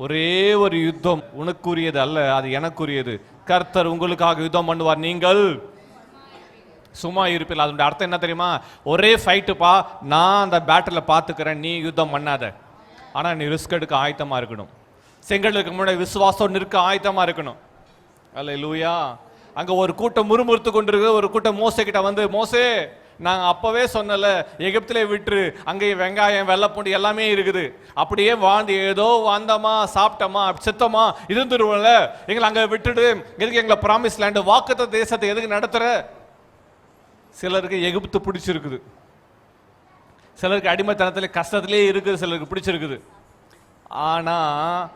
ஒரே ஒரு யுத்தம் உனக்குரியது அல்ல, அது எனக்குரியது. கர்த்தர் உங்களுக்காக யுத்தம் பண்ணுவார், நீங்கள் சும்மா இருப்பீர்கள். அதோட அர்த்தம் என்ன தெரியுமா? ஒரே ஃபைட்டுப்பா, நான் அந்த பேட்டில் பார்த்துக்கிறேன், நீ யுத்தம் பண்ணாத. ஆனால் நீ ரிஸ்க் எடுக்க ஆயத்தமாக இருக்கணும். செங்கலுக்கு முன்னாடி விசுவாசம் நிற்க ஆயத்தமாக இருக்கணும். அல்லேலூயா. அங்கே ஒரு கூட்டம் முறுமுறுத்து கொண்டிருக்கு. ஒரு கூட்டம் மோசே கிட்ட வந்து, மோசே நாங்கள் அப்போவே சொன்னல எகிப்திலே விட்டுரு, அங்கே வெங்காயம் வெள்ளைப்பூண்டு எல்லாமே இருக்குது, அப்படியே வாழ்ந்து ஏதோ வந்தோமா சாப்பிட்டோமா செத்தோமா இருந்துருவோம்ல, எங்களை அங்கே விட்டுடு, எதுக்கு எங்களை ப்ராமிஸ் லேண்டு வாக்குத்த தேசத்தை எதுக்கு நடத்துற? சிலருக்கு எகிப்து பிடிச்சிருக்குது, சிலருக்கு அடிமைத்தனத்திலே கஷ்டத்திலே இருக்குது, சிலருக்கு பிடிச்சிருக்குது. ஆனால்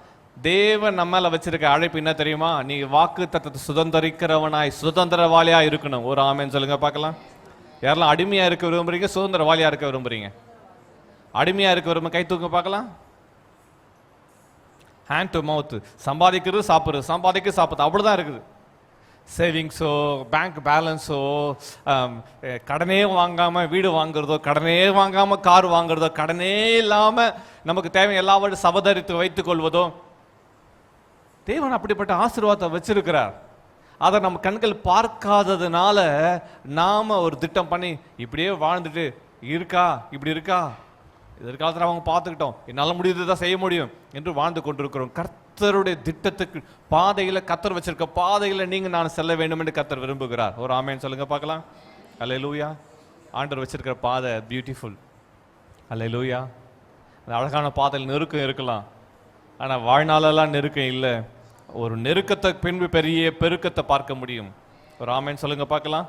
தேவன் நம்மள வச்சிருக்க அழைப்பு என்ன தெரியுமா? நீ வாக்குத்தத்தத்தை சுதந்திரிக்கிறவனாய் சுதந்திரவாளியா இருக்கணும். ஒரு ஆமேன்னு சொல்லுங்க பார்க்கலாம். யாரெல்லாம் அடிமையா இருக்க விரும்புறீங்க, சுதந்திரவாளியா இருக்க விரும்புறீங்க? அடிமையா இருக்க விரும்ப கை தூக்க பார்க்கலாம். ஹேண்ட் டு மவுத், சம்பாதிக்கிறது சாப்பிட்றது, சம்பாதிக்க சாப்பிட்றது, அப்படிதான் இருக்குது. சேவிங்ஸோ பேங்க் பேலன்ஸோ கடனே வாங்காமல் வீடு வாங்குறதோ, கடனே வாங்காமல் கார் வாங்குறதோ, கடனே இல்லாமல் நமக்கு தேவை எல்லாவற்றையும் சபதரித்து வைத்துக் கொள்வதோ, தேவன் அப்படிப்பட்ட ஆசீர்வாதத்தை வச்சிருக்கிறார். அதை நம்ம கண்கள் பார்க்காததுனால நாம ஒரு திட்டம் பண்ணி இப்படியே வாழ்ந்துட்டு இருக்கா, இப்படி இருக்கா, எதிர்காலத்தில் அவங்க பார்த்துக்கிட்டோம், என்னால் முடியுது தான் செய்ய முடியும் என்று வாழ்ந்து கொண்டிருக்கிறோம். கர்த்தருடைய திட்டத்துக்கு பாதையில், கர்த்தர் வச்சிருக்க பாதையில் நீங்கள் நான் செல்ல வேண்டும் என்று கர்த்தர் விரும்புகிறார். ஒரு ஆமேன்னு சொல்லுங்க பார்க்கலாம். அல்லேலூயா. ஆண்டவர் வச்சிருக்கிற பாதை பியூட்டிஃபுல். அல்லேலூயா. அந்த அழகான பாதையில் நெருக்கம் இருக்கலாம், ஆனால் வாழ்நாளெல்லாம் நெருக்கம் இல்லை. ஒரு நெருக்கத்தை பின்பு பெரிய பெருக்கத்தை பார்க்க முடியும். ஒரு ஆமேன்னு சொல்லுங்க பார்க்கலாம்.